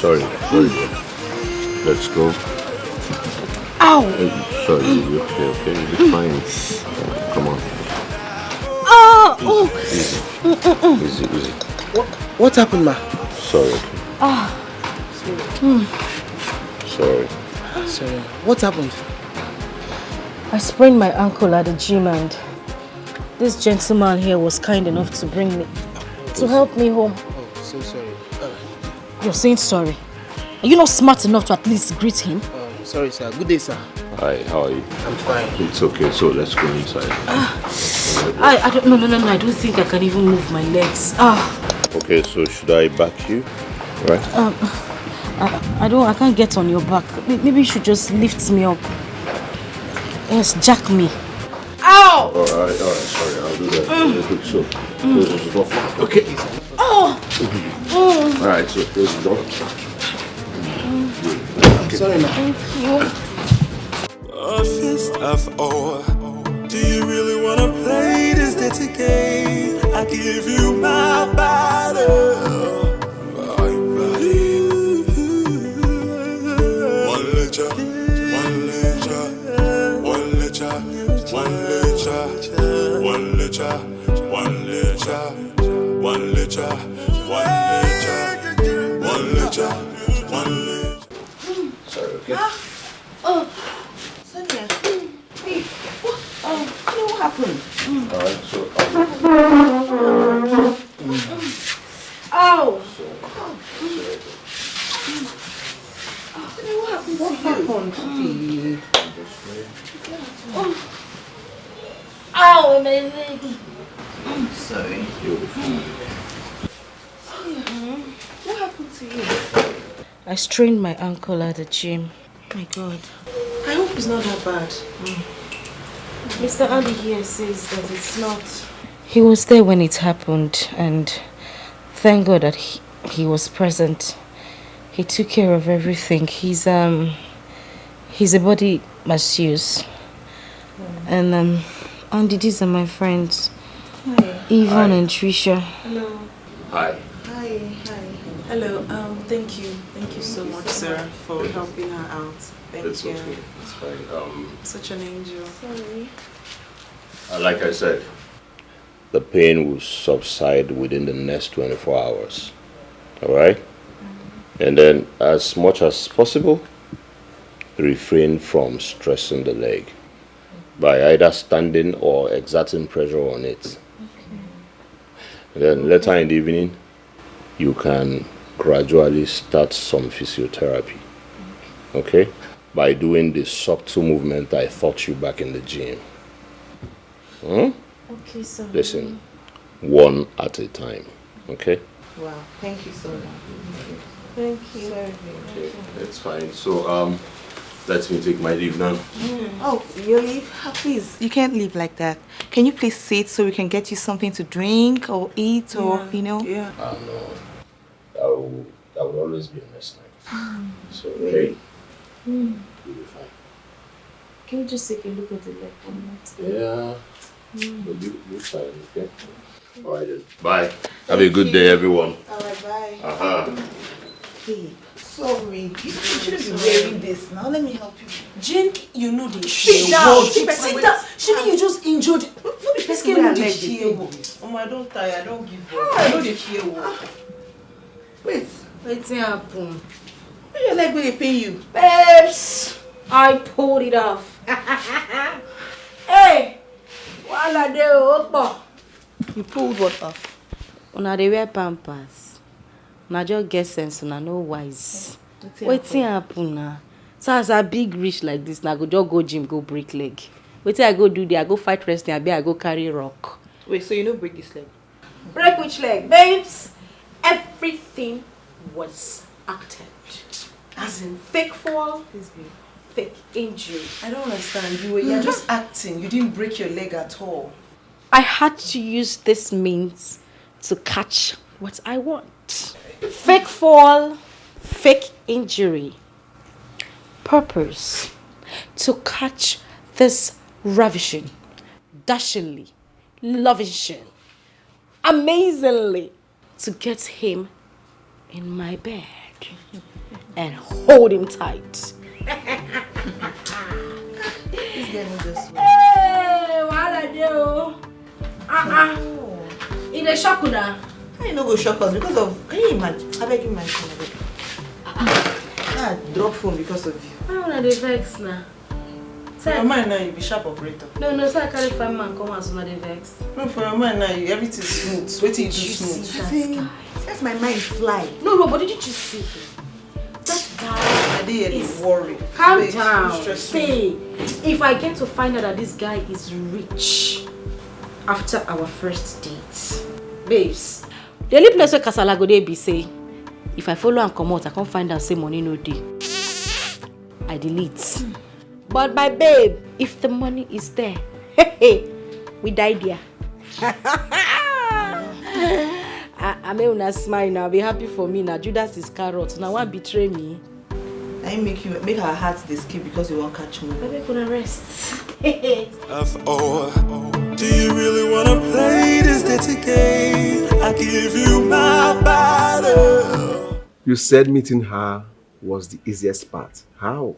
Sorry. Let's go. Ow! Sorry, you okay? You're fine. Come on. Easy. What happened, ma? Sorry. Sorry. Sorry. What happened? I sprained my ankle at the gym and this gentleman here was kind enough to bring me, to help me home. Oh, so sorry. You're saying sorry? Are you not smart enough to at least greet him? Sorry, sir. Good day, sir. Hi, how are you? I'm fine. It's okay, so let's go inside. I don't, no, I don't think I can even move my legs. Okay, so should I back you? Right? I can't get on your back. Maybe you should just lift me up. Yes, jack me. Ow! Alright, sorry, I'll do that. So, okay. Alright, so close the door. Sorry, ma. Thank you. A fist of ore. Do you really wanna play this dirty game? I give you my battle. My body. One ledger. Sorry, okay? Sonia. Hey, what happened? Alright, so Ow! What happened? Ow, my leg. Sorry. What happened to you? I strained my ankle at the gym. My God. I hope it's not that bad. Mr. Ali here says that it's not. He was there when it happened and thank God that he was present. He took care of everything. He's a body masseuse. And Andy, these are my friends. Hi. Yvonne and Tricia. Hello. hi. Hi. Hello. Thank you so much, sir, for helping her out. Thank It's you. okay. It's fine. Such an angel. Sorry. Like I said, the pain will subside within the next 24 hours. Alright? And then, as much as possible, refrain from stressing the leg by either standing or exerting pressure on it. And then later in the evening, you can gradually start some physiotherapy. Okay? By doing the subtle movement I taught you back in the gym. Okay, sir. Listen, one at a time. Okay? Wow. Thank you so much. Thank you. Sorry. Okay, that's fine. So, let me take my leave now. Oh, you leave? Please, you can't leave like that. Can you please sit so we can get you something to drink or eat or, you know? Yeah. No. That would always be a mess night. So, hey, you'll be fine. Can you just take a look at the leg for a minute? Yeah. You'll be fine, okay? All right then. Bye. Have a good day, everyone. All right, bye. Hey, sorry. You shouldn't be wearing this now. Let me help you. Jane, you know the Sit down. Sit down. Shouldn't you just injured? No, be Let's person get wey I the like share. dey Oh, I don't tire. I don't give up. I know the share. Wait. What's happened? Why your leg wey dey pain you? Babes, I pulled it off. Hey, wala de opo. You pulled what off? Una dey wear pampers. Una just get sense, una no wise. Wetin happen na? So as a big rich like this, na go just go gym, go break leg. Wetin I go do there? I go fight wrestling, abi I go carry rock. Wait, so you no break this leg? Break which leg, babes? Everything was acted. As in fake fall, fake injury. I don't understand. You're just acting. You didn't break your leg at all. I had to use this means to catch what I want. Fake fall, fake injury. Purpose: to catch this ravishing, dashingly, lovishing, amazingly, to get him in my bed and hold him tight. Hey, what I do? In a shock now. How you no go shock us because of? Can you imagine? I beg you, my phone. I drop phone because of you. I wanna the vex now. For your mind now, you be sharp operator. No, so I carry 5 man come as una the vex. No, for your mind now, everything smooth. Wait till you do smooth. See that guy? That's my mind fly. No, but didn't you see him? That guy I didn't worry. Calm Wait, down. don't stress me. See, if I get to find out that this guy is rich after our first date, babes, the only place where Kasala go dey be say, if I follow and come out, I can't find out say money no dey. I delete. But my babe, if the money is there, we die there. I may una smile now, be happy for me now. Judas is carrot. Now one betray me. I make our hearts they skip because you won't catch me. Baby, gonna rest. F.O. Do you really wanna play this dirty game? I give you my battle. You said meeting her was the easiest part. How?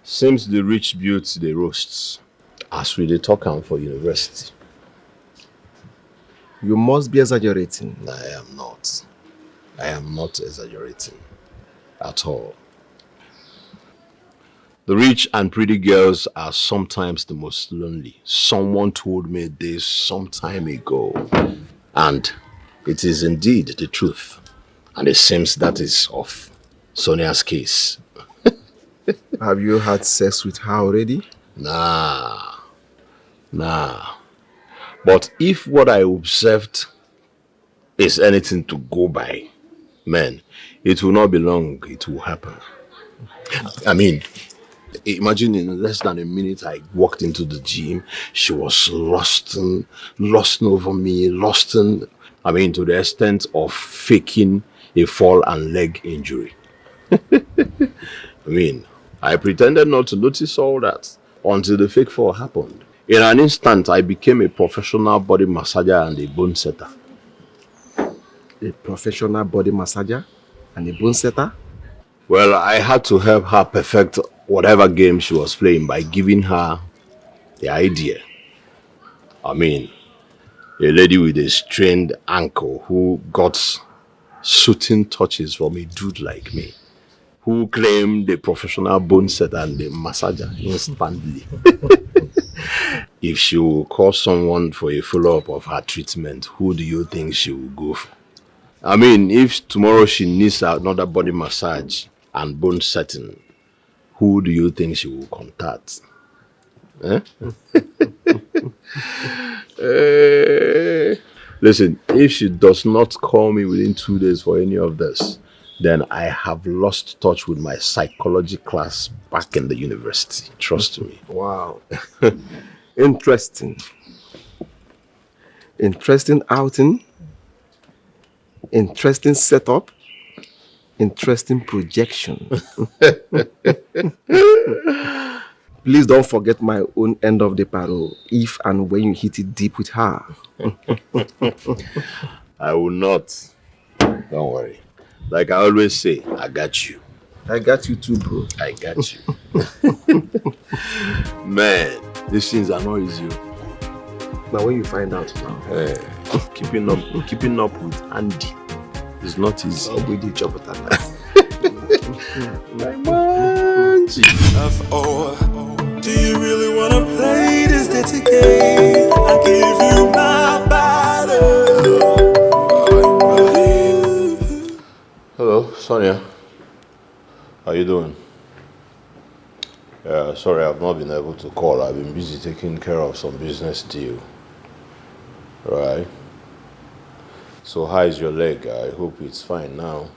Seems the rich built the roasts as we dey talk am for university. You must be exaggerating. I am not. I am not exaggerating at all. The rich and pretty girls are sometimes the most lonely. Someone told me this some time ago, and it is indeed the truth. And it seems that is of Sonia's case. Have you had sex with her already? Nah. But if what I observed is anything to go by, man, it will not be long, it will happen. I mean, imagine in less than a minute I walked into the gym, she was lost over me, to the extent of faking a fall and leg injury. I pretended not to notice all that until the fake fall happened. In an instant, I became a professional body massager and a bone setter. A professional body massager and a bone setter? Well, I had to help her perfect whatever game she was playing by giving her the idea. A lady with a strained ankle who got soothing touches from a dude like me, who claimed the professional bone setter and the massager instantly. If she will call someone for a follow-up of her treatment, who do you think she will go for? If tomorrow she needs another body massage and bone setting, who do you think she will contact? Listen, if she does not call me within 2 days for any of this, then I have lost touch with my psychology class back in the university. Trust me. Wow. Interesting. Interesting outing. Interesting setup. Interesting projection. Please don't forget my own end of the parole if and when you hit it deep with her. I will not. Don't worry. Like I always say, I got you. I got you too, bro. I got you. Man, these things are not easy. But when you find out now, keeping up with Andy is not easy. we did job with that. F.O. Do you really wanna play this dirty game? I give you my battle. Hello, Sonia. How you doing? Yeah, sorry I've not been able to call. I've been busy taking care of some business deal. Right. So how is your leg? I hope it's fine now.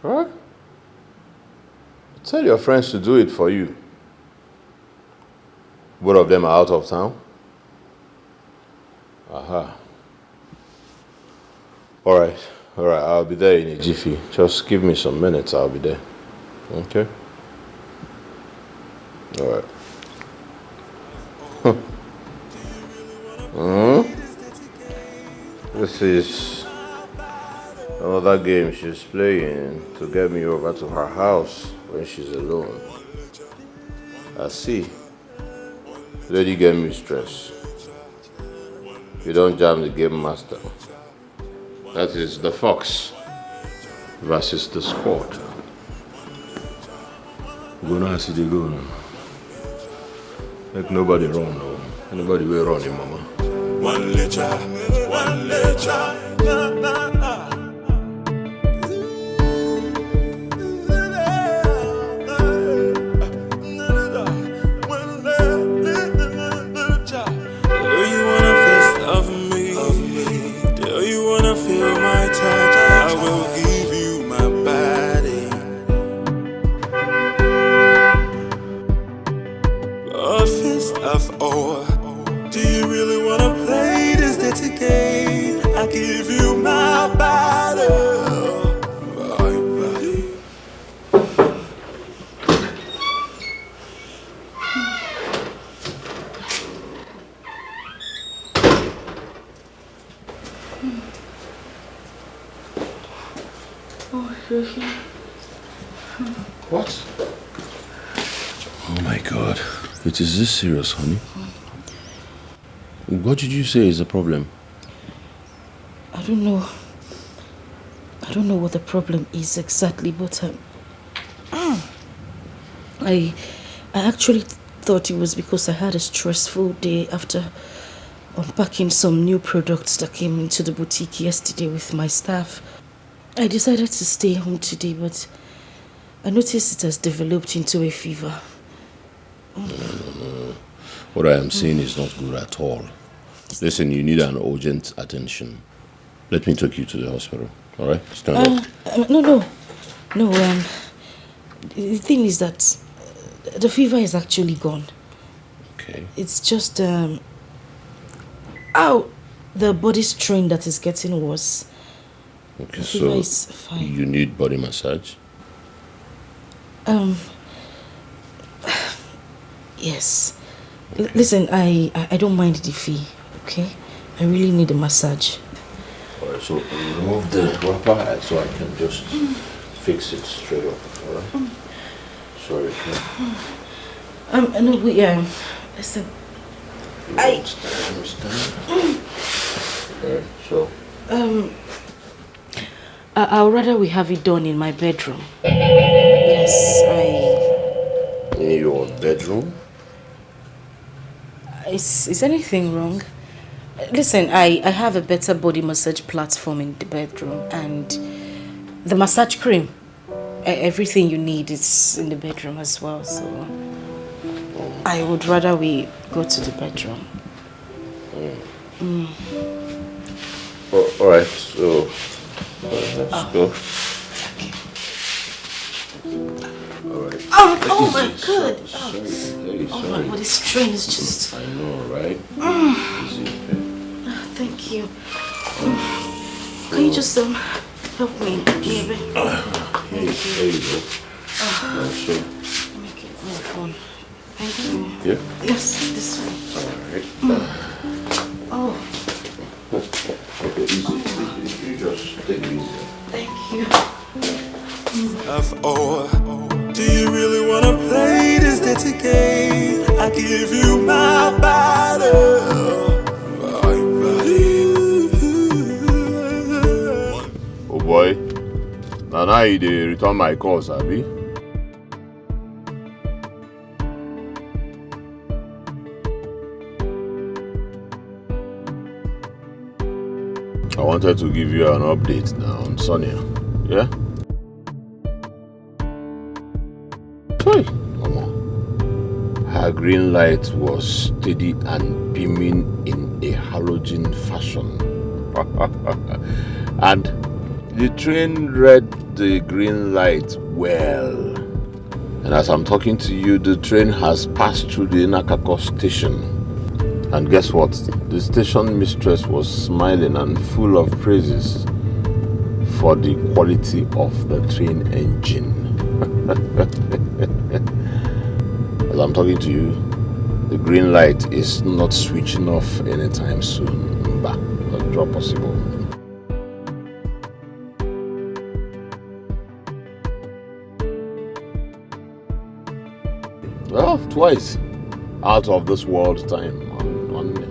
Alright. Tell your friends to do it for you. Both of them are out of town? Aha. Alright, I'll be there in a jiffy. Just give me some minutes, I'll be there. Okay? Alright. This is another game she's playing to get me over to her house when she's alone. I see. Lady get me stressed. You don't jam the game master. That is the fox versus the squad. Go now see the go now. Make nobody run no. Anybody will run him, mama. One lecha, na na na. Do you wanna fist of me? Do you wanna feel my touch? I will give you my body. A fist of ore. Do you really wanna play this dirty game? I give you my body. My body. What? Oh my God. It is this serious, honey? What did you say is the problem? I don't know. I don't know what the problem is exactly, but I actually thought it was because I had a stressful day after unpacking some new products that came into the boutique yesterday with my staff. I decided to stay home today, but I noticed it has developed into a fever. No. What I am saying is not good at all. Listen, you need an urgent attention. Let me take you to the hospital. All right? Stand up. No. The thing is that the fever is actually gone. Okay. It's just the body strain that is getting worse. Okay, the fever is fine. You need body massage? Yes. Listen, I don't mind the fee, okay? I really need a massage. Alright, so remove the wrapper so I can just fix it straight up, alright? Sorry. No, listen. I understand. Alright, so. I'd rather we have it done in my bedroom. Yes, In your bedroom? Is anything wrong? Listen, I have a better body massage platform in the bedroom, and the massage cream, everything you need is in the bedroom as well, so I would rather we go to the bedroom. Alright, so let's go. Okay. Alright. Oh my God! Sorry. My body strain is just... I know, right? Easy, okay? Thank you. Can you just help me, baby? Here you go. So. Make it more fun. Thank you. Yeah? Yes, this way. Alright. Oh. Okay, easy. You just take it easy. Thank you. Do you really wanna play this dirty game? I give you my body. My body. Oh boy. Now you dey return my calls, abi? I wanted to give you an update now on Sonia. Yeah? Hey, Mama. Her green light was steady and beaming in a halogen fashion. And the train read the green light well. And as I'm talking to you, the train has passed through the Inakako station. And guess what? The station mistress was smiling and full of praises for the quality of the train engine. As I'm talking to you, the green light is not switching off anytime soon. Bah, not possible. Well, twice out of this world time on me.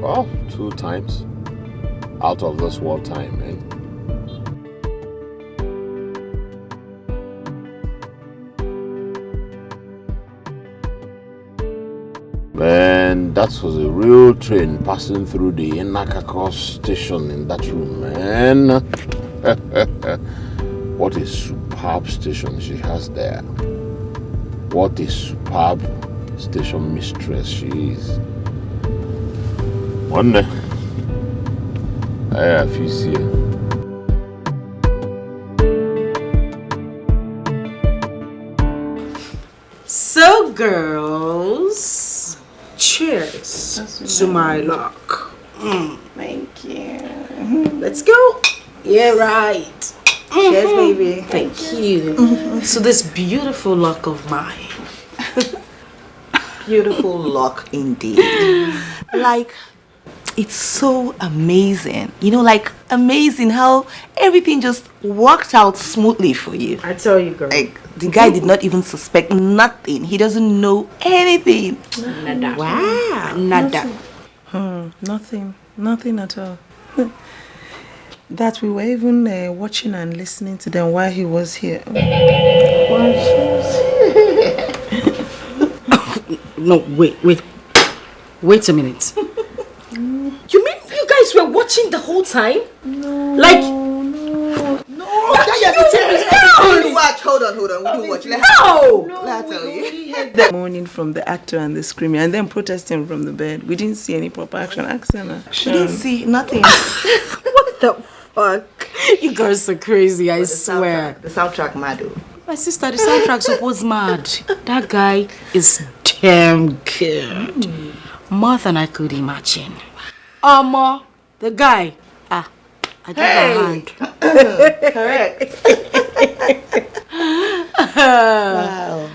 Well, 2 times out of this world time, man. Man, that was a real train passing through the Inakako station in that room, man. What a superb station she has there. What a superb station mistress she is. One day, I have you see. So, girls, cheers to my luck. Thank you. Let's go. Yeah, right. Cheers, baby. Thank you. So this beautiful luck of mine. Beautiful luck indeed. Like, it's so amazing. You know, like, amazing how everything just worked out smoothly for you. I tell you, girl. Like, the guy did not even suspect nothing. He doesn't know anything. Nada. Wow. Nada. Nothing at all. That we were even watching and listening to them while he was here. No, wait a minute. You mean you guys were watching the whole time? No. Like, Watch, hold on. We do watch. Let's tell you. The moaning from the actor and the screaming and then protesting from the bed. We didn't see any proper action. We didn't see nothing. what the fuck? You girls are crazy, I swear. The soundtrack mad. My sister, the soundtrack supposed mad. That guy is damn good. More than I could imagine. The guy. I give a hand. Correct. Wow.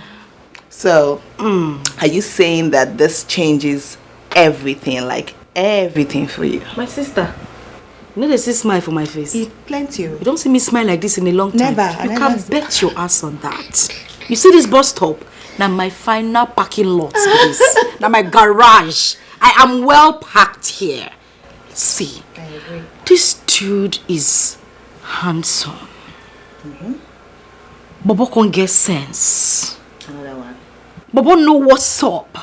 So, are you saying that this changes everything, like everything for you? My sister, you know there's this smile for my face. Plenty. You don't see me smile like this in a long time. Never. You can bet your ass on that. You see this bus stop? Now my final parking lot is. Now my garage. I am well packed here. See, I agree. this dude is handsome. Bobo can get sense. Another one. Bobo know what's up.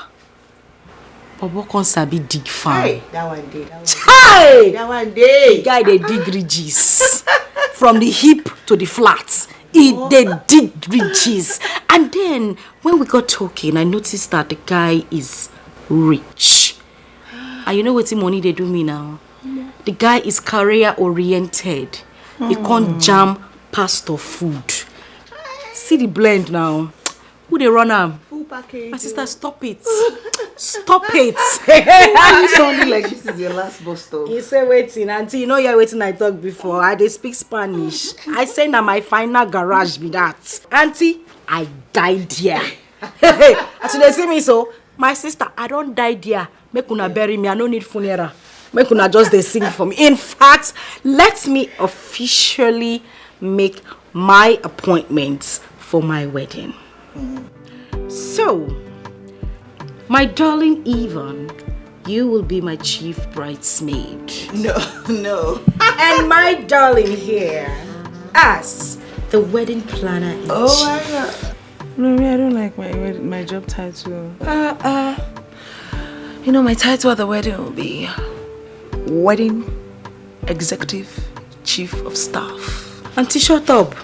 Bobo can sabi dig farm. Hey, that one day. Hey! That one day. The guy they dig ridges. From the hip to the flat. They dig ridges. And then when we got talking, I noticed that the guy is rich. And you know what the money they do me now? The guy is career oriented. He can't jam past of food. See the blend now. Who they run am? Full package. My sister, stop it. Stop it. Why are you sounding like this is your last bus stop? You say waiting, auntie. You know you're waiting. I talk before. I they speak Spanish. I say na my final garage be that. Auntie, I died there. As they see me so, my sister, I don't die there. Make una bury me. I don't need funeral. Make una just they sing for me. In fact, let me officially make my appointments for my wedding. So, my darling Yvonne, you will be my chief bridesmaid. No. And my darling here, as the wedding planner in Oh my God. No, I don't like my job title. You know, my title at the wedding will be Wedding Executive Chief of Staff. Auntie, shut up.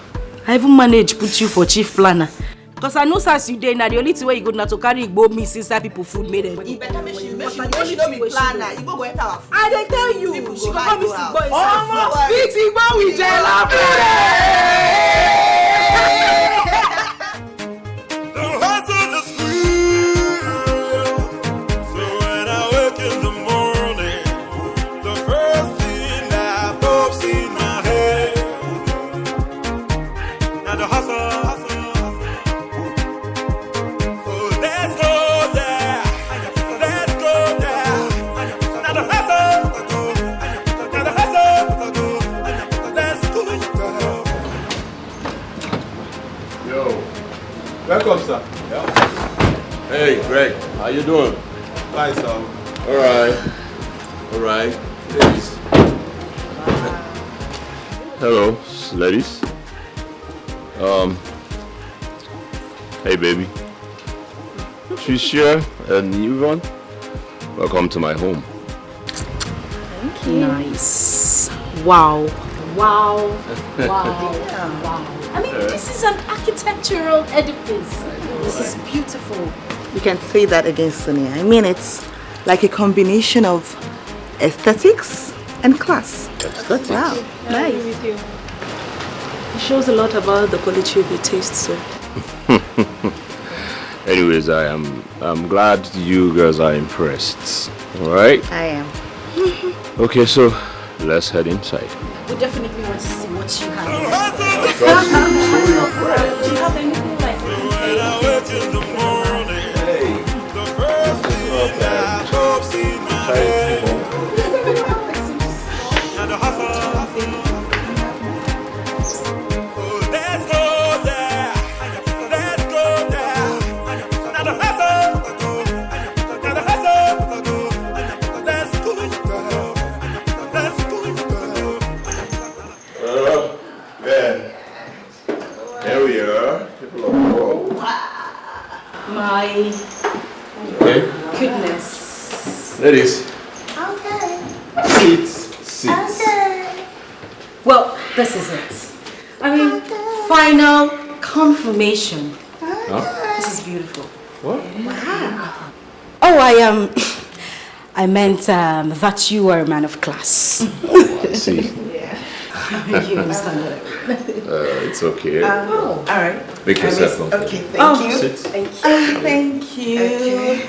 I even managed put you for chief planner. Because I know since you did now, the only thing where you go now to carry Igbo meat inside people food made them. You better make she know me planner. You go enter our food. I dey tell you, People she go go hide come go miss out. Igbo inside food. Big Igbo with jollof. The hustle is real. So when I wake in the morning, the first thing that pops in my head, now the hustle. So let's go there. Let's go there. Now the hustle. Now the hustle. Let's go there. Yo. Welcome, sir. Hey, Greg. How you doing? Hi, sir. All right. All right. Ladies. Hello, ladies. Hey, baby. Tricia and Yvonne. Welcome to my home. Nice. Wow. Wow. Wow. Wow. I mean, this is an architectural edifice. This is beautiful. You can say that again, Sonia. I mean, it's like a combination of aesthetics and class. Aesthetics? Wow. I agree with you. It shows a lot about the quality of your taste, sir. Anyways, I'm glad you guys are impressed. All right? I am. Okay, so let's head inside. We definitely want to see what you have. The hustle is Do you have anything like when I wake in the morning, the first thing that pops in my head, now the hustle. So let's go there. Let's go there. Now the hustle. Now the hustle. Let's go there. Let's go there. Man, there we are. People of world. my Okay. goodness? Ladies. Okay. Seats. Seats. Well, this is it. I mean, final confirmation. Huh? This is beautiful. What? Oh, I meant that you are a man of class. See. You understand what I mean? It's okay. All right. Make yourself comfortable. Okay, thank you. Sit. Thank you.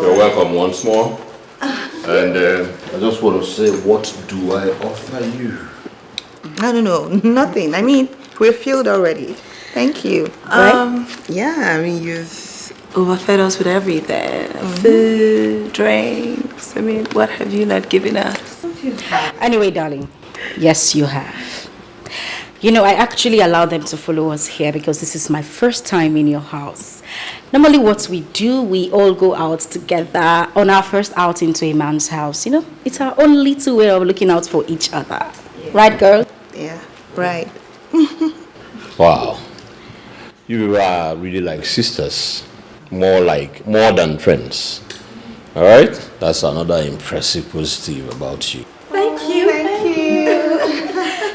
You're welcome once more. And I just want to say, what do I offer you? No, nothing. I mean, we're filled already. Thank you. Yeah, I mean, you've overfed us with everything. Food, drinks. I mean, what have you not given us? Anyway, darling, yes, you have. You know, I actually allow them to follow us here because this is my first time in your house. Normally what we do, we all go out together on our first outing to a man's house. You know, it's our own little way of looking out for each other. Yeah. Right, girl? Yeah, right. Wow. You are really like sisters. More than friends. All right? That's another impressive positive about you. Thank you.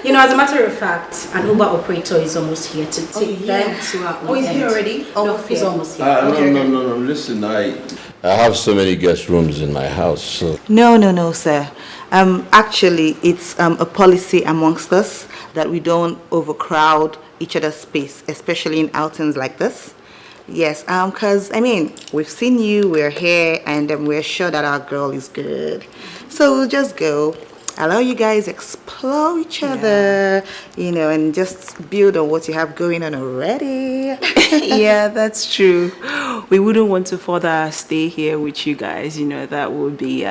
You know, as a matter of fact, an Uber operator is almost here to take them to our Oh, is he already? No, he's almost here. No. Listen, I have so many guest rooms in my house, so... No, sir. Actually, it's a policy amongst us that we don't overcrowd each other's space, especially in outings like this. Yes, because, I mean, we've seen you, we're here, and we're sure that our girl is good. So we'll just go, allow you guys explore each other, you know, and just build on what you have going on already. Yeah, that's true. We wouldn't want to further stay here with you guys. You know, that would be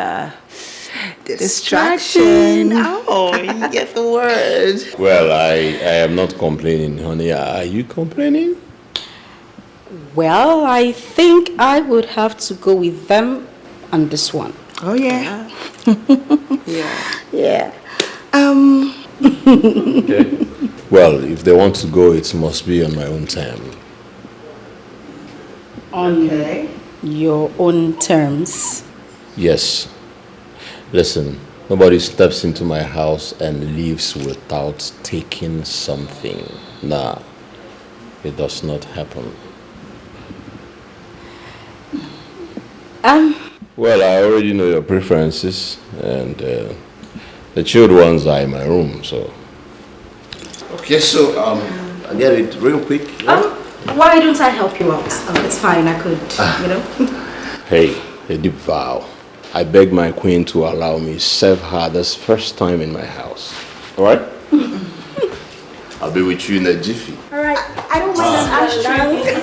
distraction. Oh, you get the word. Well, I am not complaining, honey. Are you complaining? Well, I think I would have to go with them on this one. Oh, yeah. Yeah. Okay. Well, if they want to go, it must be on my own time. On your own terms. Yes. Listen, nobody steps into my house and leaves without taking something. Nah. it does not happen. Well, I already know your preferences, and the chilled ones are in my room, so. Okay, so I get it real quick. Why don't I help you out? It's fine, I could, you know. Hey, a deep vow. I beg my queen to allow me serve her this first time in my house. All right? I'll be with you in a jiffy. All right, I don't mind an ashtray.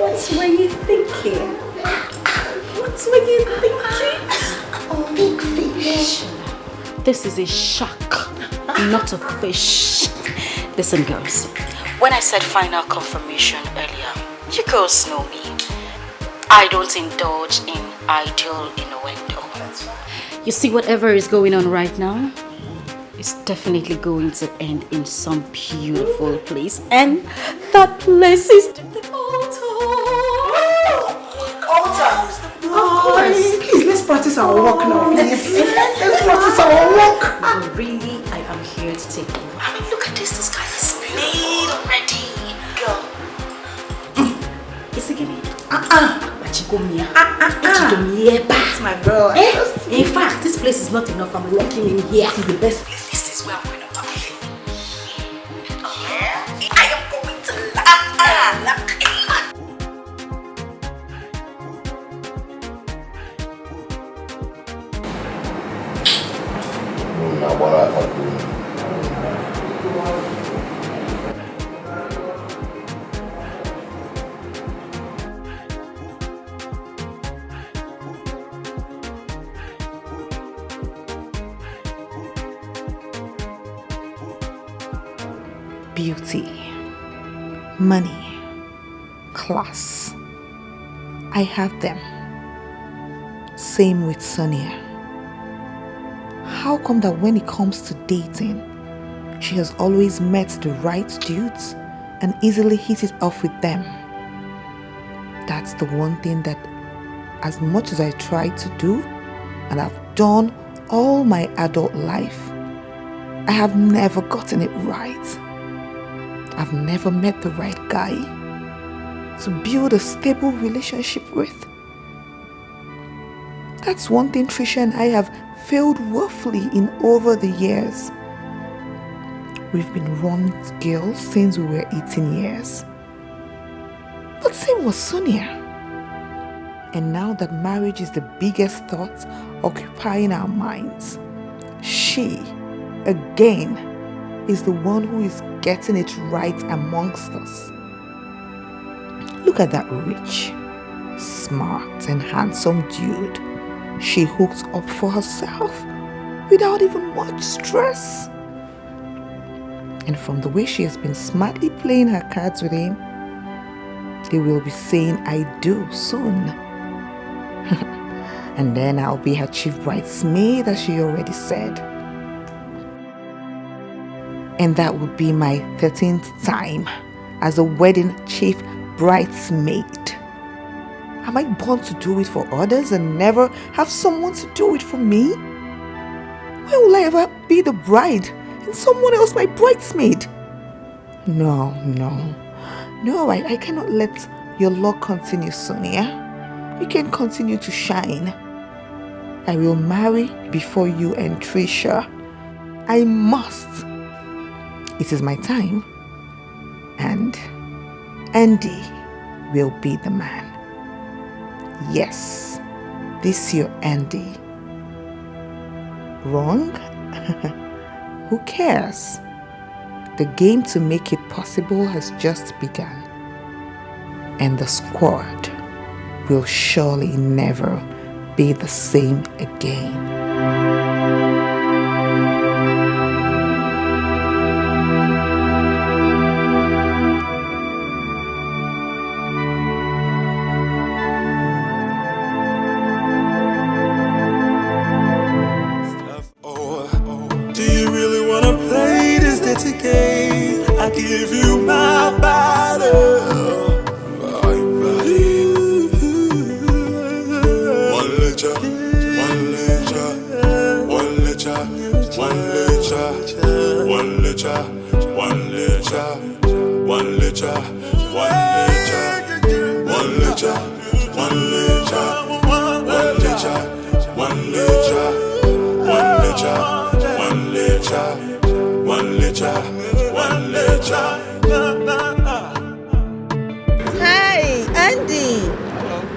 What were you thinking? What were you thinking? Oh, big fish. This is a shark, not a fish. Listen, girls. When I said final confirmation earlier, you girls know me. I don't indulge in ideal innuendo. You see, whatever is going on right now, it's definitely going to end in some beautiful place, and that place is the altar. Of course. Please, let's practice our walk now, please. Let's practice our walk. But really, I am here to take over. I mean, look at this. This guy is made already. Girl. Is it giving? That's my girl. In fact, this place is not enough. I'm locking in here. This is the best place. This is where I'm going to park. I am going to lock. Beauty, money, class. I have them. Same with Sonia. How come that when it comes to dating, she has always met the right dudes and easily hit it off with them? That's the one thing that, as much as I try to do, and I've done all my adult life, I have never gotten it right. I've never met the right guy to build a stable relationship with. That's one thing Trisha and I have failed woefully in over the years. We've been wrong girls since we were 18 years. But same was Sonia. And now that marriage is the biggest thought occupying our minds, she, again, is the one who is getting it right amongst us. Look at that rich, smart and handsome dude she hooked up for herself without even much stress. And from the way she has been smartly playing her cards with him, they will be saying I do soon. And then I'll be her chief bridesmaid, as she already said. And that would be my 13th time as a wedding chief bridesmaid. Am I born to do it for others and never have someone to do it for me? Why will I ever be the bride and someone else my bridesmaid? No, I cannot let your luck continue, Sonia. You can continue to shine. I will marry before you and Trisha. I must. It is my time, and Andy will be the man. Yes, this your Andy. Wrong? Who cares? The game to make it possible has just begun, and the squad will surely never be the same again. I give you my body, my body.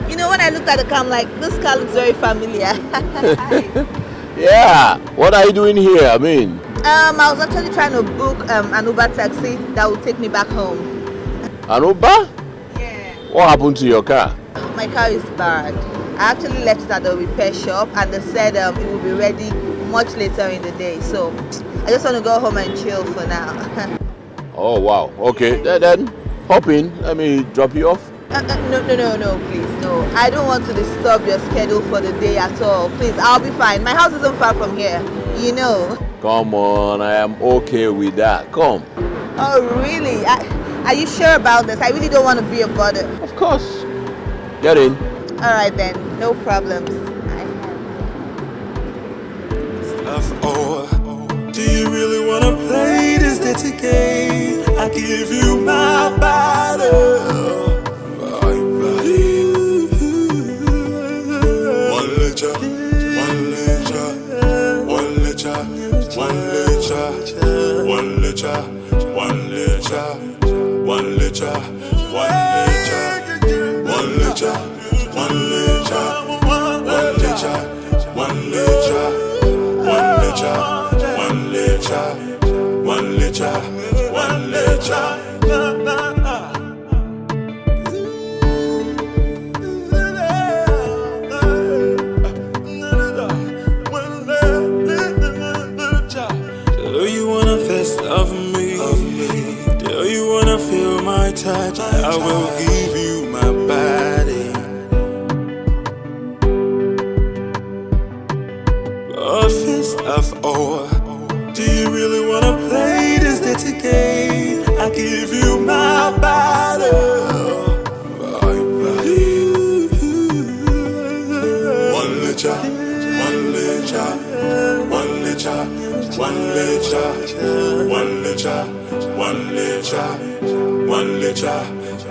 You know, when I looked at the car, I'm like, this car looks very familiar. Yeah, what are you doing here? I mean, I was actually trying to book an Uber taxi that will take me back home. an Uber? Yeah. What happened to your car? My car is bad. I actually left it at the repair shop and they said it will be ready much later in the day. So I just want to go home and chill for now. Oh, wow. Okay, then hop in. Let me drop you off. No, please, no. I don't want to disturb your schedule for the day at all. Please, I'll be fine. My house isn't far from here, you know. Come on, I am okay with that. Come. Oh, really? Are you sure about this? I really don't want to be a bother. Of course. Get in. All right then, no problems. Or do you really wanna play this dirty game? I give you my bottle. One litre, one litre, one litre, one litre, one litre, one litre, one litre, one litre, one litre, one litre, one litre, one litre. One litre, one litre, one litre, one litre. Do you wanna fist of me? Do you wanna feel my touch? I will give you my body. A fist of ore. Do you really wanna play this dirty game? I give you my bottle. One litre, one litre, one litre, one litre, one litre, one litre, one litre,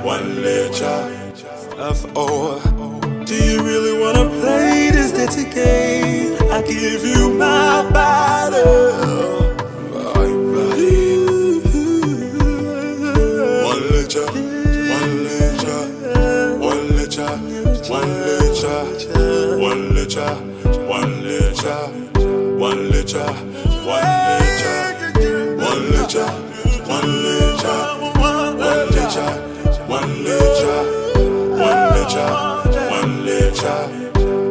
one litre of ore. Do you really wanna play this dirty game? I give you my bottle. One litre, one litre, one litre, one litre, one litre, one litre, one litre, one litre, one litre, one litre, one litre, one litre, one litre.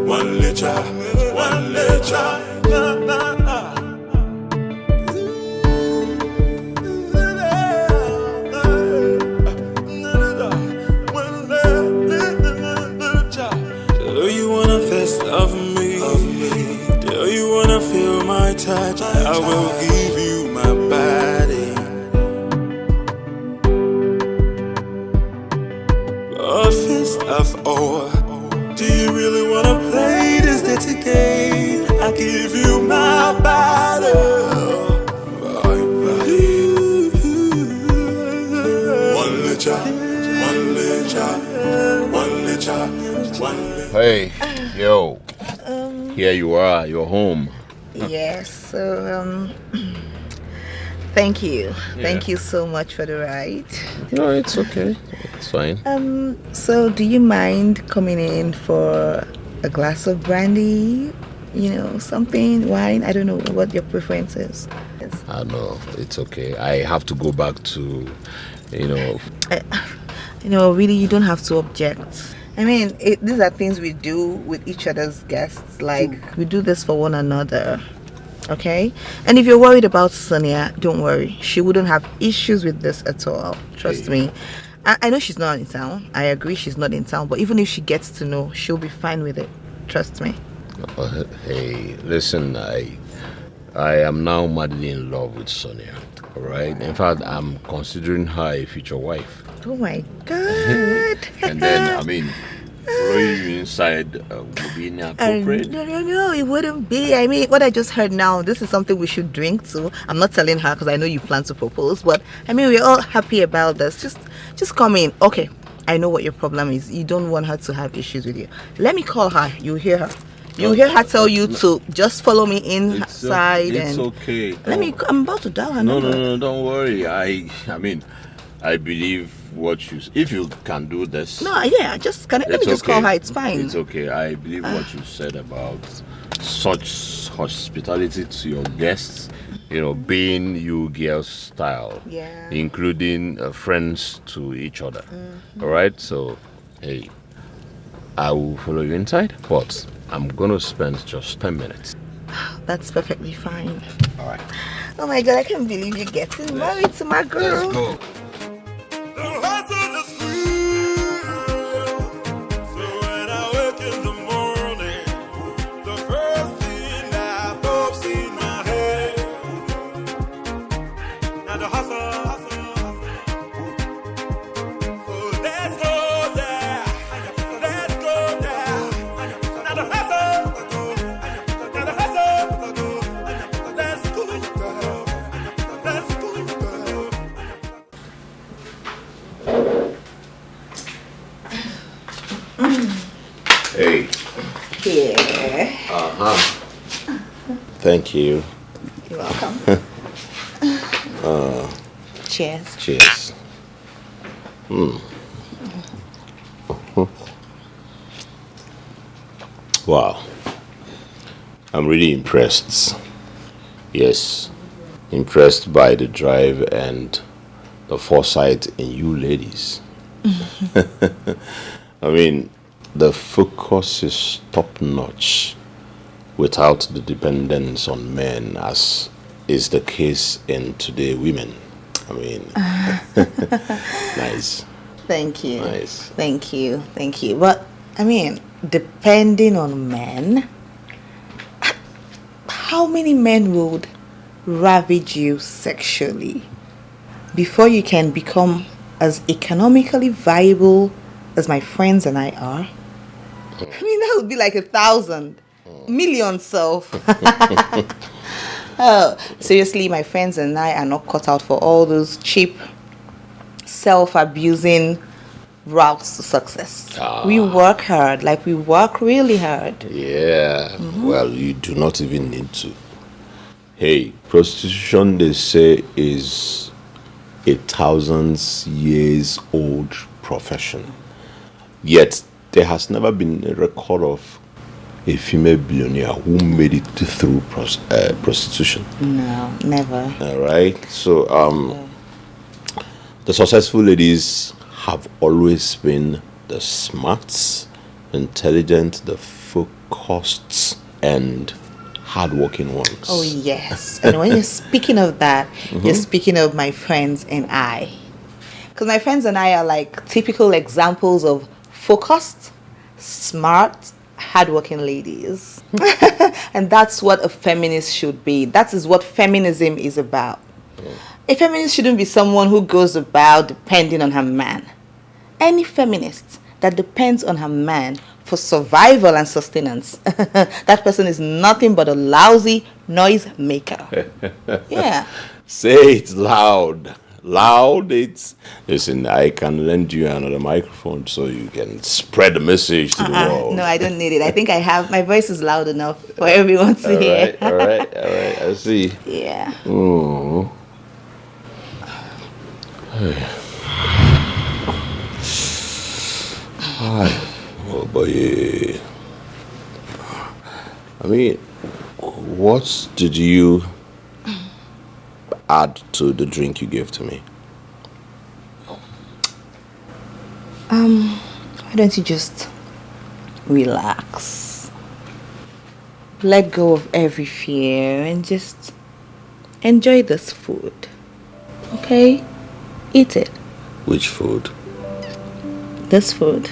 One litre, one litre, one litre. Do you wanna fist of me? Do you wanna feel my touch? I will give you my body. A fist of ore. Do you really wanna play this dirty game? I give you my bottle. One litre, one litre, one litre, one litre. Hey, yo. Here you are. You're home. Yes, so thank you. Thank you so much for the ride. No, it's okay. It's fine. So do you mind coming in for a glass of brandy? You know, something, wine? I don't know what your preference is. I know. It's okay. I have to go back to, really, you don't have to object. I mean, these are things we do with each other's guests. Like, we do this for one another. Okay? And if you're worried about Sonia, don't worry. She wouldn't have issues with this at all. Trust me. I know she's not in town. I agree she's not in town. But even if she gets to know, she'll be fine with it. Trust me. Hey, listen, I am now madly in love with Sonia. Alright? In fact, I'm considering her a future wife. Oh my God. And then, throwing you inside would be inappropriate. No, it wouldn't be. I mean, what I just heard now, this is something we should drink to. I'm not telling her because I know you plan to propose, but we're all happy about this. Just come in. Okay, I know what your problem is. You don't want her to have issues with you. Let me call her. You'll hear her. You'll hear her tell you to just follow me inside. It's okay. I'm about to dial her number. No, don't worry. I believe if you can do this. No, yeah, let me just call her. It's fine. It's okay. I believe what you said about such hospitality to your guests, being you girls style, including friends to each other. All right. So, hey, I will follow you inside, but I'm gonna spend just 10 minutes. That's perfectly fine. All right. Oh my God, I can't believe you're getting married to my girl. Let's go. Hey. Yeah. Thank you. You're welcome. Cheers. Cheers. Wow. I'm really impressed. Yes. Impressed by the drive and the foresight in you ladies. I mean, the focus is top notch without the dependence on men, as is the case in today women. I mean, nice. Thank you. Nice. Thank you. But, I mean, depending on men, how many men would ravage you sexually before you can become as economically viable as my friends and I are? I mean, that would be like 1,000 million self. Oh, seriously, my friends and I are not cut out for all those cheap, self-abusing routes to success. We work hard, we work really hard. Yeah, well, you do not even need to. Hey, prostitution, they say, is a 1,000 years old profession. Yet, there has never been a record of a female billionaire who made it through prostitution. No, never. All right. So, the successful ladies have always been the smart, intelligent, the focused, and hardworking ones. Oh, yes. And when you're speaking of that, you're speaking of my friends and I. Because my friends and I are typical examples of focused, smart, hardworking ladies. And that's what a feminist should be. That is what feminism is about. A feminist shouldn't be someone who goes about depending on her man. Any feminist that depends on her man for survival and sustenance, that person is nothing but a lousy noise maker. Yeah. Say it loud. Listen, I can lend you another microphone so you can spread the message to the world. No, I don't need it. I think my voice is loud enough for everyone to hear. All right, I see. Yeah. Oh. Oh boy. I mean, what did you add to the drink you gave to me? Why don't you just relax, let go of every fear, and just enjoy this food, okay? Eat it. Which food? This food.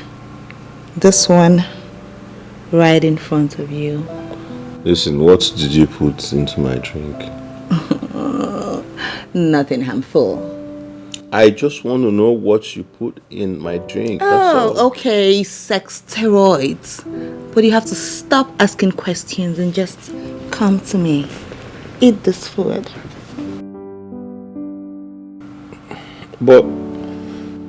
This one right in front of you. Listen, what did you put into my drink? Nothing harmful. I just want to know what you put in my drink. That's all. Okay, sex steroids. But you have to stop asking questions and just come to me. Eat this food. But,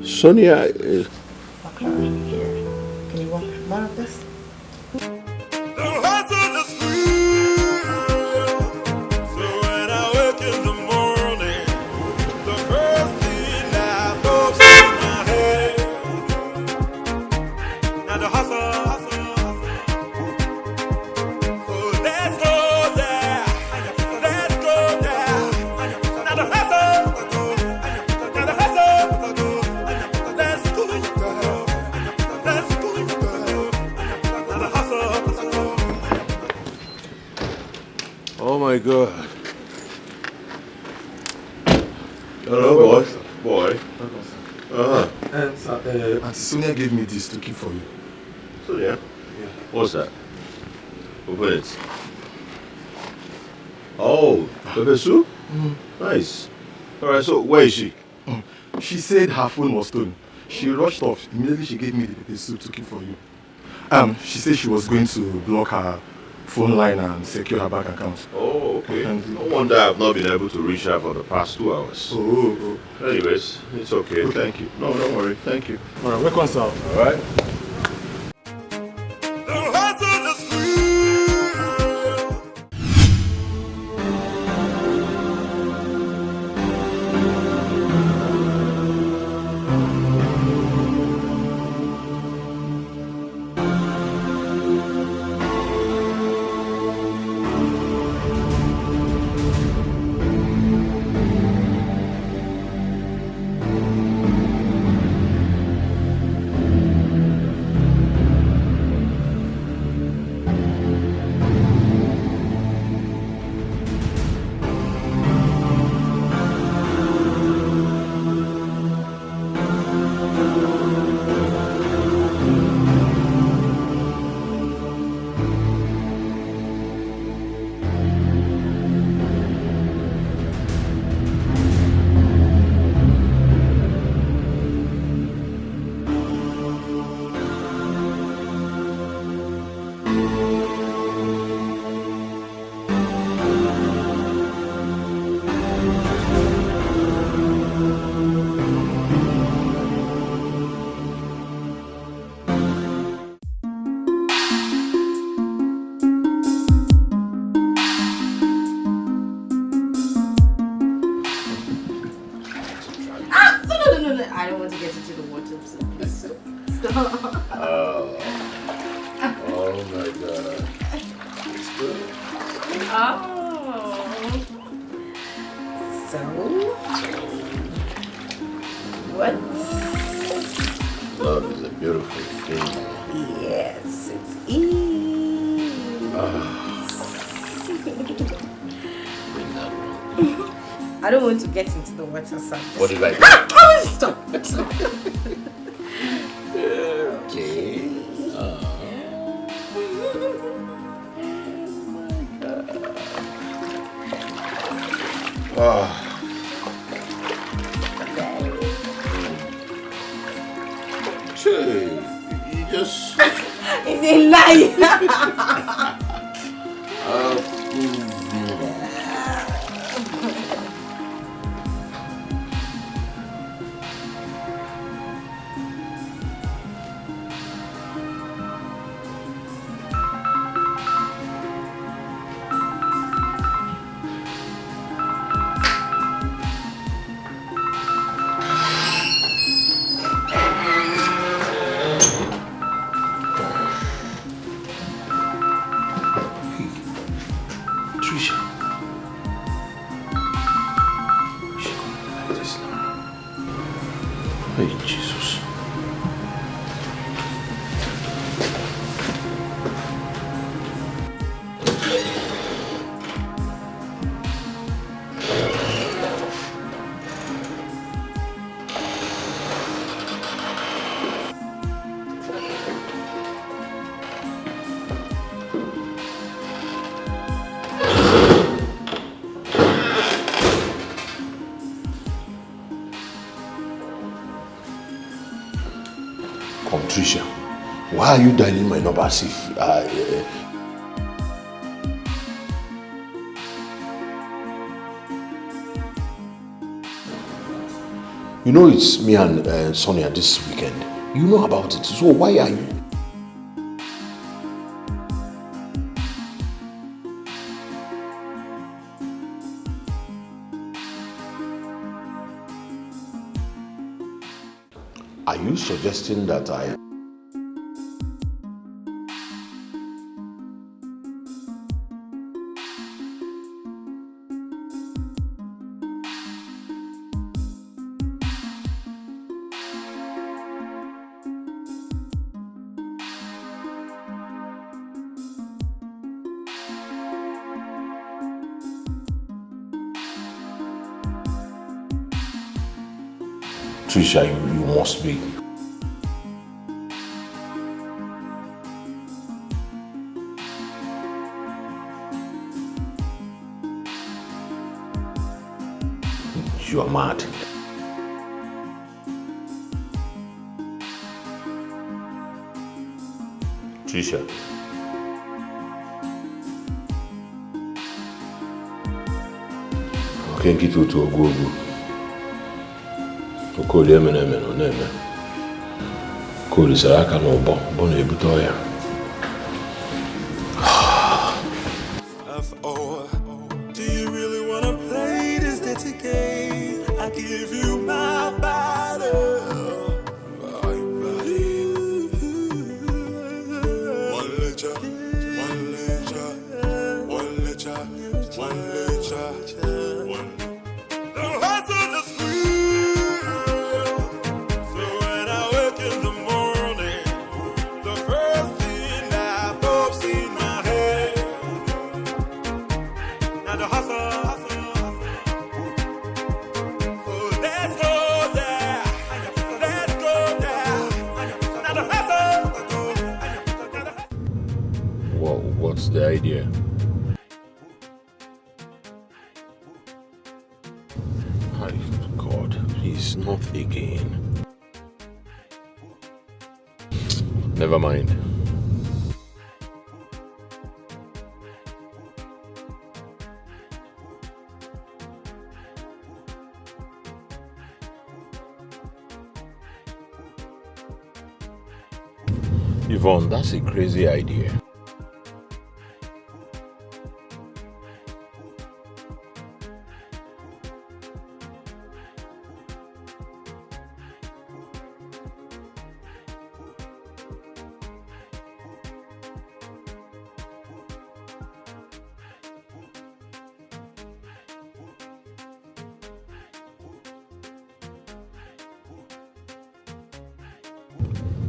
Sonia... Okay, here. Can you want more of this? Oh my God. Hello, boy. And Auntie Sonia gave me this to keep for you. Sonia? Yeah. What's that? Open it. Oh, pepper soup? Nice. Alright, so where is she? She said her phone was stolen. She rushed off. Immediately she gave me the pepper soup to keep for you. She said she was going to block her phone line and secure her bank account. Oh, okay. No wonder I've not been able to reach her for the past 2 hours. Oh. Anyways, it's okay. Okay. Thank you. No, don't worry. Thank you. Alright, welcome, sir. Alright. I don't want to get into the water, so please stop. Oh my God. It's good. Oh. So, what? Love is a beautiful thing. Yes, it is. I don't want to get into the water, sir. What did I do? Oh, stop. Stop. Okay. Hey, you just... It's a lie. Hey, Jesus. Tricia, why are you dialing my number as if you know it's me and Sonia this weekend. You know about it, so why are you? Are you suggesting that I... Trisha, you must be. You are mad. Trisha. Okay, get you to a Google. Okoli emene no neme. Okoli saraka no bon ebuto ya. Do you really wanna play this dirty game? I give you my body. My body. One lecha, one lecha, one lecha, one lecha, one. The hustle is real. So when I wake in the morning, the first thing that pops in my head. Now the hustle. So let's go there. Let's go there. Now the hustle. What's the idea? My God, please, not again. Never mind. Yvonne, that's a crazy idea.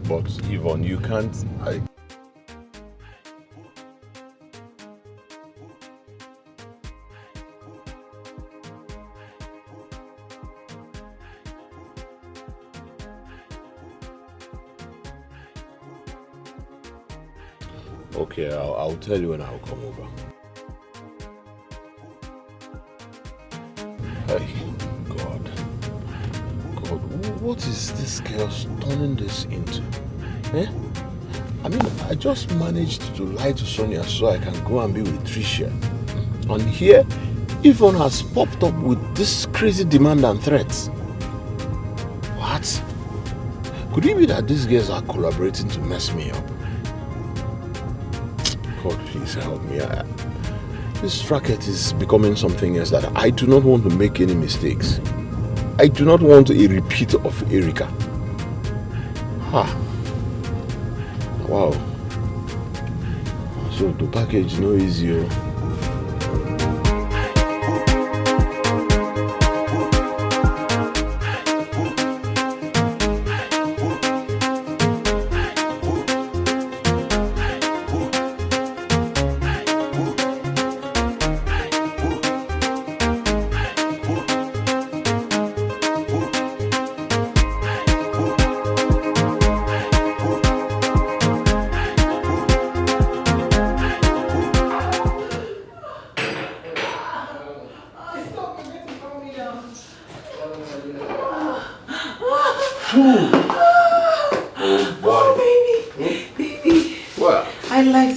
But Yvonne, you can't. Okay, I'll tell you when I'll come over. Hey, God, what is this girl turning this into? Eh? I mean, I just managed to lie to Sonia so I can go and be with Tricia. And here, Yvonne has popped up with this crazy demand and threats. What? Could it be that these girls are collaborating to mess me up? God, please help me. This racket is becoming something else that I do not want to make any mistakes. I do not want a repeat of Erika. Wow. So the package no easy.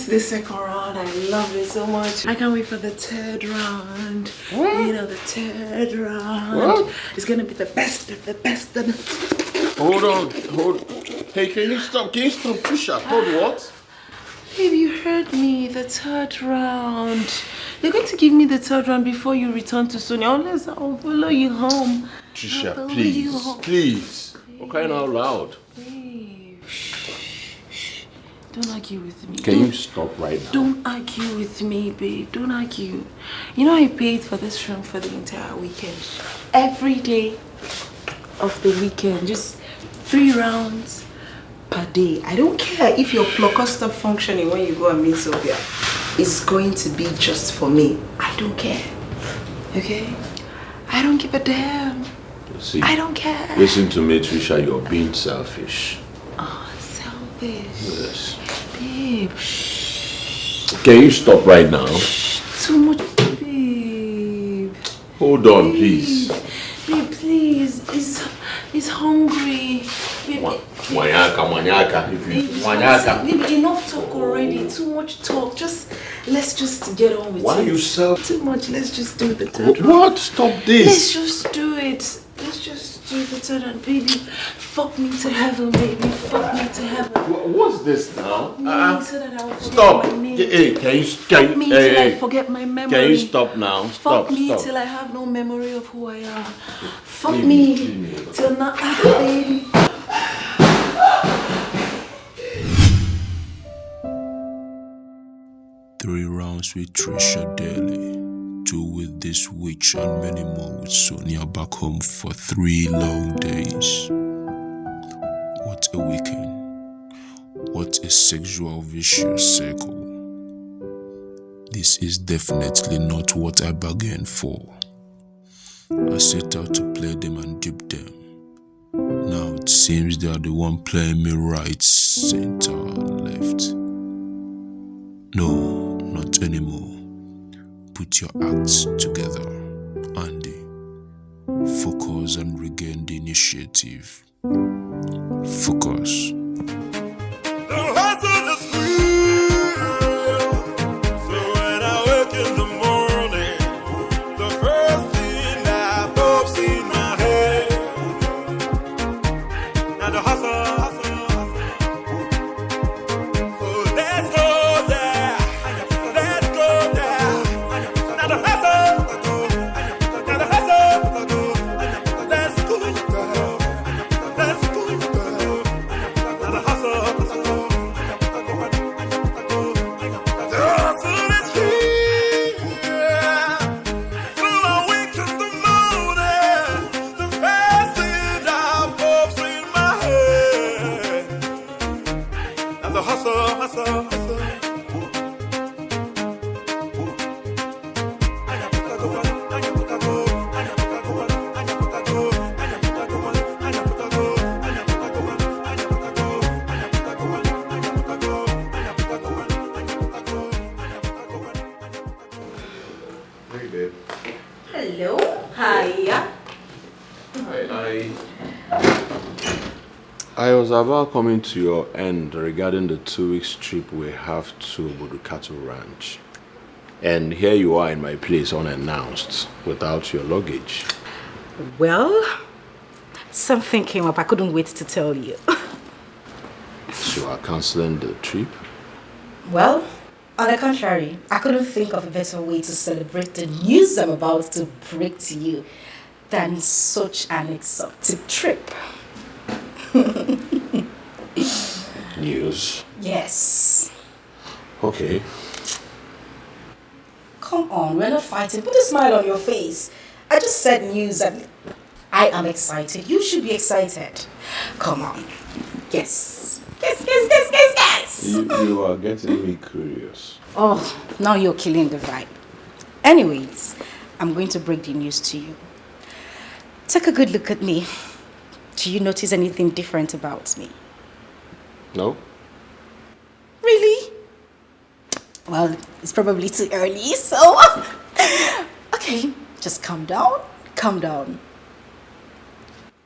This second round, I love it so much. I can't wait for the third round. What? You know, the third round. What? It's gonna be the best of the best. Hold on. Hey, can you stop? Trisha, hold what? Babe, you heard me. The third round. You're going to give me the third round before you return to Sonia. Unless I'll follow you home. Trisha, please. We're crying out loud. Babe, shh. Don't argue with me. Can you stop right now? Don't argue with me, babe. Don't argue. You know I paid for this room for the entire weekend. Every day of the weekend. Just 3 rounds per day. I don't care if your blocker stops functioning when you go and meet Sophia. It's going to be just for me. I don't care. Okay? I don't give a damn. See, I don't care. Listen to me, Trisha, you're being selfish. Oh, selfish. Yes. Babe, shh. Can you stop right now? Too much, babe. Hold on, please. Babe, please. He's hungry. Babe, babe, enough talk already. Too much talk. Let's just get on with it. Why are you self? Too much. Let's just do the third round. What? Stop this. Let's just do it. Let's just do the third round, baby. Fuck me to heaven, baby. Fuck me to heaven. What's this now? So that I will forget Stop. my name. Hey, Fuck me till I forget my memory. Can you stop now? Fuck me till I have no memory of who I am. Fuck me till not baby. 3 rounds with Trisha daily, 2 with this witch and many more with Sonia back home for 3 long days. What a weekend. What a sexual vicious circle. This is definitely not what I bargained for. I set out to play them and dupe them. Now it seems they are the one playing me right, center, and left. No, not anymore. Put your acts together, Andy. Focus and regain the initiative. Focus. I was about coming to your end regarding the 2-week trip we have to Cattle Ranch. And here you are in my place unannounced, without your luggage. Well, something came up. I couldn't wait to tell you. So you are cancelling the trip? Well, on the contrary, I couldn't think of a better way to celebrate the news I'm about to break to you than such an exotic trip. News? Yes. Okay. Come on, we're not fighting. Put a smile on your face. I just said news and I am excited. You should be excited. Come on. Yes. Yes. You are getting me curious. Oh, now you're killing the vibe. Anyways, I'm going to break the news to you. Take a good look at me. Do you notice anything different about me? No. Really? Well, it's probably too early, so... Okay, just calm down. Calm down.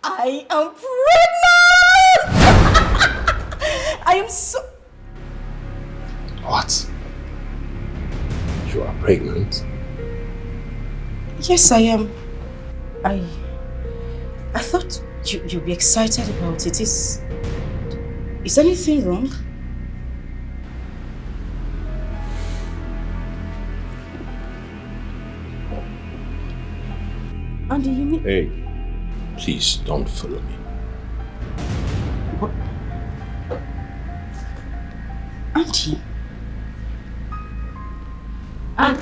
I am pregnant! I am so... What? You are pregnant? Yes, I am. I thought you'd be excited about it. Is anything wrong? Andy, you need... Hey, please don't follow me. What? Auntie? Aunt?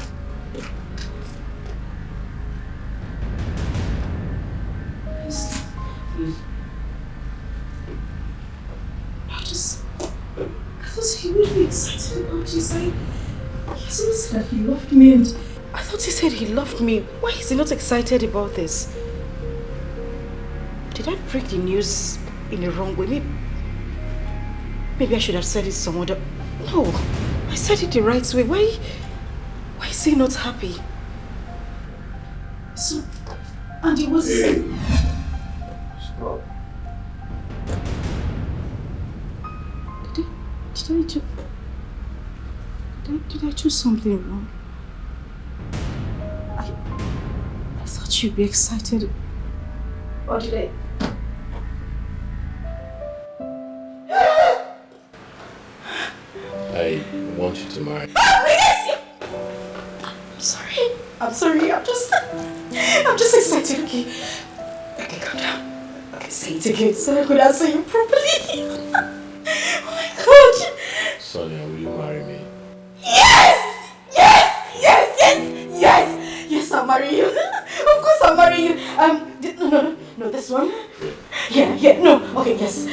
I thought he would be excited about you. He hasn't said that he loved me, and I thought he said he loved me. Why is he not excited about this? Did I break the news in the wrong way? Maybe I should have said it some other... No, I said it the right way. Why is he not happy? So, and he was... Hey. Stop. Did I do something wrong? I thought you'd be excited. Or did I? I want you to marry. I'm sorry. I'm just excited. Okay, calm down. Okay, say it again so I could answer you properly. Oh my God. Sonia, will you marry me? Yes, I'll marry you. Of course I'll marry you. No, this one. Yeah, no. Okay, yes.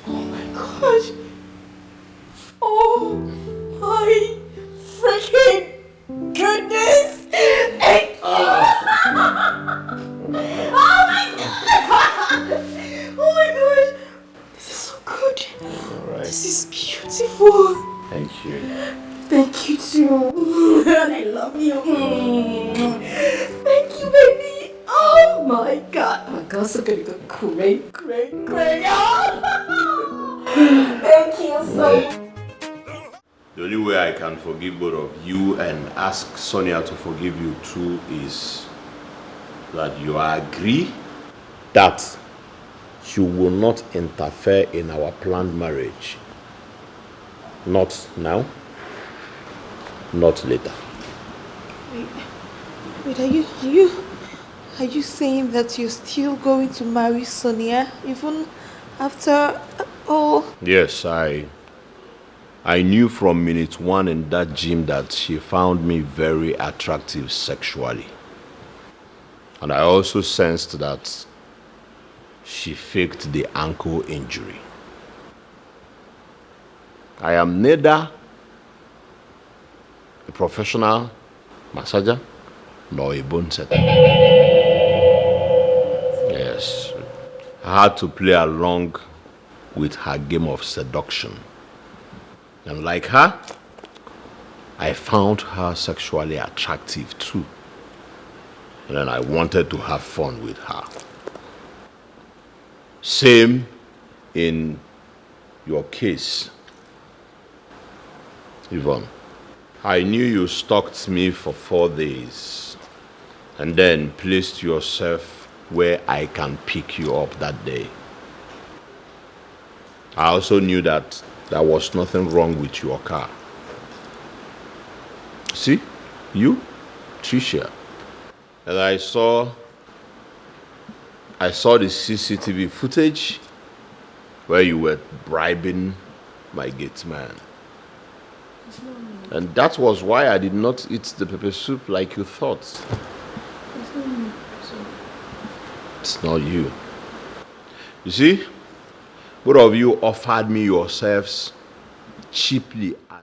Oh my God. Oh my freaking goodness. Thank you. Oh my God. This is so good. All right. This is beautiful. Thank you. Thank you too. And I love you. Thank you, baby. Oh my God. My girls are gonna go crazy. Thank you so much. The only way I can forgive both of you and ask Sonia to forgive you too is that you agree that you will not interfere in our planned marriage. Not now, not later. Wait, are you saying that you're still going to marry Sonia even after all? Yes, I knew from minute one in that gym that she found me very attractive sexually. And I also sensed that she faked the ankle injury. I am neither a professional massager nor a bone setter. Yes, I had to play along with her game of seduction. And like her, I found her sexually attractive too. And then I wanted to have fun with her. Same in your case, Yvonne. I knew you stalked me for 4 days and then placed yourself where I can pick you up that day. I also knew that there was nothing wrong with your car. See, you, Tricia, and I saw the CCTV footage where you were bribing my gate man. And that was why I did not eat the pepper soup like you thought. It's not you. You see, both of you offered me yourselves cheaply.